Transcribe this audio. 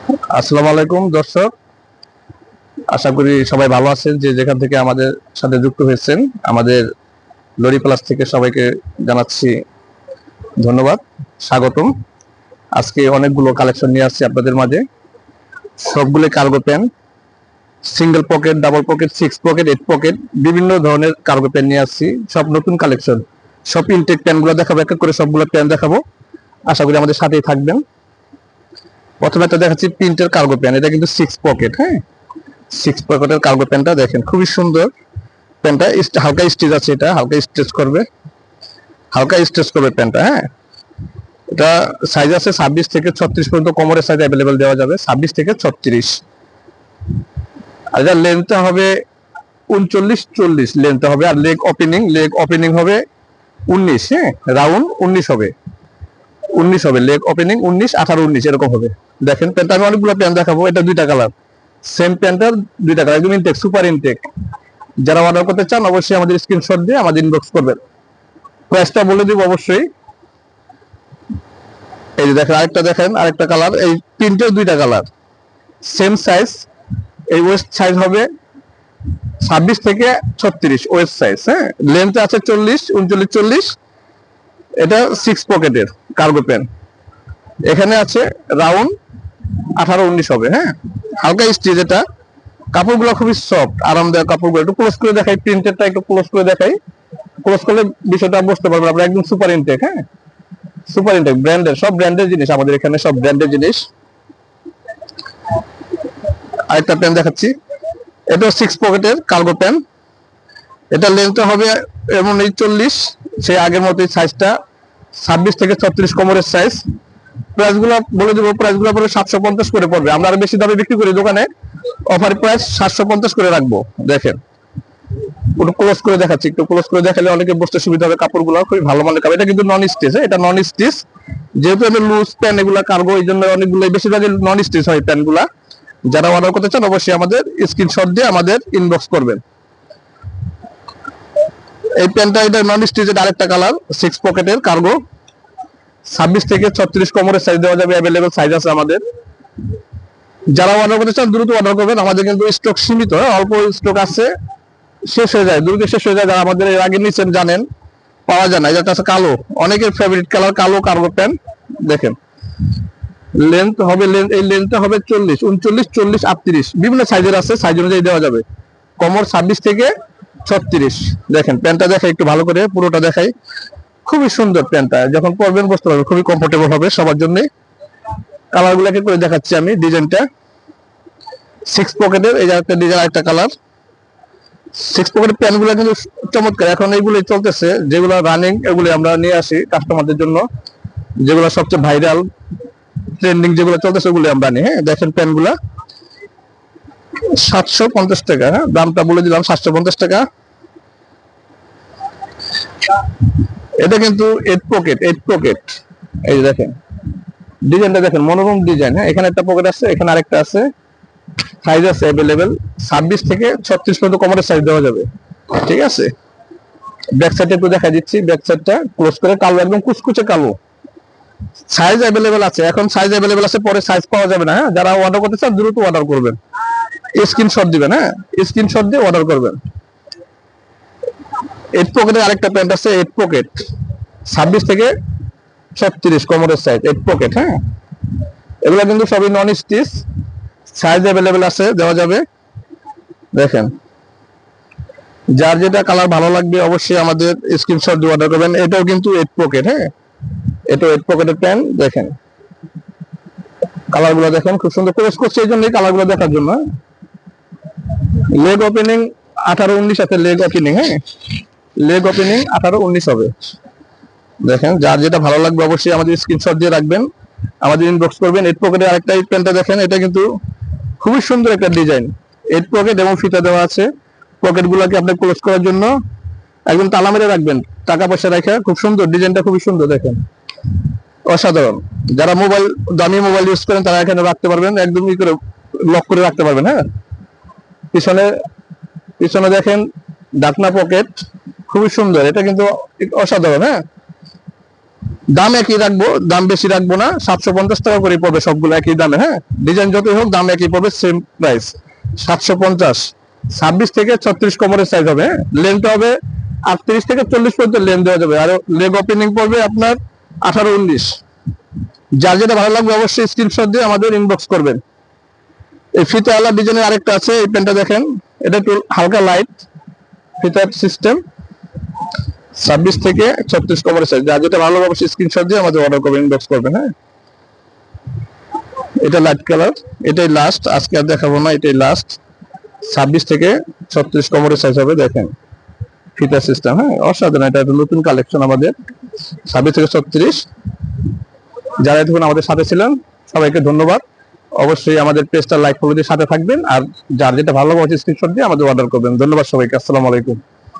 আসসালামু আলাইকুম দর্শক, আশা করি সবাই ভালো আছেন। যে যেখান থেকে আমাদের সাথে যুক্ত হয়েছেন, আমাদের লরি প্লাস থেকে সবাইকে জানাচ্ছি ধন্যবাদ, স্বাগতম। আজকে অনেকগুলো কালেকশন নিয়ে আসছি আপনাদের মাঝে। সবগুলো cargo pan, single pocket, double pocket, 6 pocket, 8 pocket, বিভিন্ন ধরনের কার্গো প্যান নিয়ে আসছি। সব নতুন কালেকশন, সব ইনটেক প্যানগুলো দেখাবো, এক এক করে সবগুলো প্যান দেখাবো। আশা করি আমাদের সাথেই থাকবেন। প্রথমে একটা দেখাচ্ছি প্রিন্টের কার্গো প্যান, এটা কিন্তু 6 পকেট। হ্যাঁ, 6 পকেটের কার্গো প্যান্টটা দেখেন, খুবই সুন্দর প্যান্টটা। হালকা স্টিচ আছে, এটা হালকা স্ট্রেচ করবে, হালকা স্ট্রেচ করবে প্যান্টটা। হ্যাঁ, এটা সাইজ আছে 26 থেকে 36 পর্যন্ত, কোমরের সাইজ অ্যাভেলেবেল দেওয়া যাবে 26 থেকে 36। আর এটা লেন্থটা হবে 39-40 লেন্থ হবে। আর লেগ ওপেনিং হবে 19। হ্যাঁ, রাউন্ড 19 হবে, 19 হবে লেগ ওপেনিং, 19, 18, 19 এরকম হবে। দেখেন প্যান্টটা আমি অনেকগুলো প্যান্ট দেখাবো, এটা দুইটা কালার, সেম প্যান্টের দুইটা কালার, একদম ইনটেক, সুপার ইনটেক। যারা অর্ডার করতে চান অবশ্যই আমাদের স্ক্রিনশট দিয়ে আমাদের ইনবক্স করবেন। প্রাইসটা বলে দিব অবশ্যই। এই যে দেখেন, আরেকটা কালার, এই তিনটের দুইটা কালার, সেম সাইজ। এই ওয়েস্ট সাইজ হবে 26 থেকে 36 ওয়েস্ট সাইজ। হ্যাঁ, লেন্থ আছে 40, 39, 40। এটা 6 পকেটের কার্গো প্যান। এখানে আছে রাউন্ড 18, 19 হবে। হ্যাঁ, হালকা স্টিচ। এটা কাপড়গুলো খুবই সফট, আরামদায়ক কাপড়গুলো। একটু ক্লোজ করে দেখাই, প্রিন্টেরটা একটু ক্লোজ করে দেখাই। ক্লোজ করলে বিষয়টা বুঝতে পারবেন আপনারা। একদম সুপার ইনটেক। হ্যাঁ, সুপার ইনটেক, ব্র্যান্ডের, সব ব্র্যান্ডের জিনিস আমাদের এখানে, সব ব্র্যান্ডের জিনিস। আরেকটা প্যান দেখাচ্ছি, এটা 6 পকেটের কার্গো প্যান। এটা লেন্থটা হবে এমন এই 40, সেই আগের মতোই সাইজটা 26 থেকে 36 কোমরের সাইজ। প্রাইসগুলো বলে দেবো, প্রাইসগুলো পরে 750 করে পড়বে। আমরা আরো বেশি দামে বিক্রি করি দোকানে, অফার প্রাইস 750 করে রাখবো। দেখেন, একটু ক্লোজ করে দেখাচ্ছি, একটু ক্লোজ করে দেখালে অনেকে বুঝতে সুবিধা হবে। কাপড়গুলো খুবই ভালো মানের কাপড়। এটা কিন্তু নন স্টিচ, এটা নন স্টিচ। যেহেতু এটা লুজ প্যান, এগুলা কার্গো, এই জন্য অনেকগুলো বেশিরভাগই নন স্টিচ হয় প্যানগুলা। যারা অর্ডার করতে চান অবশ্যই আমাদের স্ক্রিনশট দিয়ে আমাদের ইনবক্স করবেন। এই প্যান্টটা, এটা নন স্টিচের আরেকটা কালার, 6 পকেটের কার্গো, 26 থেকে 36 কোমরের সাইজ দেওয়া যাবে, অ্যাভেলেবেল সাইজ আছে আমাদের। যারা অর্ডার করতে চান দ্রুত অর্ডার করবেন, আমাদের কিন্তু স্টক সীমিত, অল্প স্টক আছে, শেষ হয়ে যায়, দ্রুত শেষ হয়ে যায়। যারা আমাদের এর আগে নিচ্ছেন জানেন, পাওয়া যায় না। এটা আছে কালো, অনেকের ফেভারিট কালার, কালো কার্গো প্যান্ট। দেখেন, লেন্থ হবে, এই লেন্থটা হবে 40, 39, 40, 38, বিভিন্ন সাইজের আছে, সাইজ অনুযায়ী দেওয়া যাবে। কোমর 26 থেকে 36। দেখেন প্যান্টটা দেখাই একটু ভালো করে, পুরোটা দেখাই। খুবই সুন্দর প্যান্টটা, যখন পরবেন বুঝতে পারবেন, খুবই কমফোর্টেবল হবে সবার জন্য। কালারগুলোকে করে দেখাচ্ছি আমি, ডিজাইনটা 6 পকেটের, এই যে একটা ডিজাইন, একটা কালার। 6 পকেটের প্যান্টগুলো কিন্তু চমৎকার। এখন এইগুলো চলতেছে, যেগুলো রানিং, এগুলো আমরা নিয়ে আসি কাস্টমারদের জন্য। যেগুলো সবচেয়ে ভাইরাল, ট্রেন্ডিং যেগুলো চলতেছে, ওগুলো আমরা আনি। হ্যাঁ, দেখেন প্যান্টগুলা 750 টাকা। হ্যাঁ, দামটা বলে দিলাম, 750 টাকা। এটা কিন্তু 8 পকেট, 8 পকেট। এই যে দেখেন ডিজাইনটা, দেখেন মনোরম ডিজাইন। হ্যাঁ, এখানে একটা পকেট আছে, এখানে আরেকটা আছে। সাইজ আছে অ্যাভেলেবেল, 26 থেকে 36 পর্যন্ত কোমরের সাইজ দেওয়া যাবে। ঠিক আছে, ব্যাক সাইডটা একটু দেখা দিচ্ছি, ব্যাক সাইডটা ক্লোজ করে, কালো, একদম কুচকুচে কালো। সাইজ অ্যাভেলেবেল আছে, এখন সাইজ অ্যাভেলেবেল আছে, পরে সাইজ পাওয়া যাবে না। হ্যাঁ, যারা অর্ডার করতে চান দ্রুত অর্ডার করবেন, স্ক্রিনশট দিবেন। হ্যাঁ, স্ক্রিনশট দিয়ে অর্ডার করবেন। 8 পকেটের আরেকটা প্যান্ট আছে, 8 পকেট, 26 থেকে 36 কোমরের সাইজ, 8 পকেট। হ্যাঁ, এগুলো কিন্তু সবই নন স্টিচ, সাইজ অ্যাভেলেবেল আছে, দেওয়া যাবে। দেখেন, যার যেটা কালার ভালো লাগবে অবশ্যই আমাদের স্ক্রিনশট দিয়ে অর্ডার করবেন। এটাও কিন্তু 8 পকেট। হ্যাঁ, এটা 8 পকেটের প্যান্ট। দেখেন কালারগুলো, দেখেন খুব সুন্দর। ক্রস করছে এই জন্যই, কালারগুলো দেখার জন্য। লেগ ওপেনিং 18, 19 আছে লেগ ওপেনিং। হ্যাঁ, লেগ ওপেনিং 18, 19 হবে। দেখেন, যার যেটা ভালো লাগবে অবশ্যই আমাদের স্ক্রিনশট দিয়ে রাখবেন, আমাদের ইনবক্স করবেন। 8 পকেটের আরেকটা এই প্যান্টটা দেখেন, এটা কিন্তু খুবই সুন্দর একটা ডিজাইন। 8 পকেট এবং ফিতা দেওয়া আছে। পকেট গুলাকে আপনি ক্লোজ করার জন্য একদম তালা মেরে রাখবেন, টাকা পয়সা রেখে। খুব সুন্দর ডিজাইনটা, খুবই সুন্দর, দেখেন অসাধারণ। যারা দামি মোবাইল ইউজ করেন তারা এখানে রাখতে পারবেন, একদম ই করে লক করে রাখতে পারবেন। হ্যাঁ, পিছনে পিছনে দেখেন ঢাকনা পকেট, খুবই সুন্দর, এটা কিন্তু অসাধারণ। হ্যাঁ, দাম একই রাখবো, দাম বেশি রাখবো না, 750 টাকা করে পড়বে সবগুলো একই দামে। হ্যাঁ, ডিজাইন যতই হোক দাম একই পড়বে, সেম প্রাইস 750। 26 থেকে 36 কোমরের সাইজ হবে। হ্যাঁ, লেন্থ হবে 38 থেকে 40 পর্যন্ত লেন্থ দেওয়া যাবে। আর লেগ ওপেনিং পড়বে আপনার 18-19। যার যেটা ভালো লাগবে অবশ্যই স্ক্রিনশট দিয়ে আমাদের ইনবক্স করবেন। এই ফিতা আলা ডিজাইনের আরেকটা আছে, এই প্যান্টটা দেখেন, এটা একটু হালকা লাইট ফিতার সিস্টেম, 26 থেকে 36 কোমরের সাইজ। যার যেটা ভালো লাগবে অবশ্যই স্ক্রিনশট দিয়ে আমাদের অর্ডার করবেন, ইনবক্স করবেন। হ্যাঁ, এটা লাইট কালার, এটাই লাস্ট, আজকে আর দেখাবো না, এটাই লাস্ট। 26 থেকে 36 কোমরের সাইজ হবে, দেখেন ফিতার সিস্টেম। হ্যাঁ, অসাধারণ, এটা একটা নতুন কালেকশন আমাদের, 26 থেকে 36। যারা এতক্ষণ আমাদের সাথে ছিলেন সবাইকে ধন্যবাদ। অবশ্যই আমাদের পেজটা লাইক ফলো দিয়ে সাথে থাকবেন, আর যার যেটা ভালো লাগে স্ক্রিনশট দিয়ে আমাদের অর্ডার করবেন। ধন্যবাদ সবাইকে, আসসালামু আলাইকুম।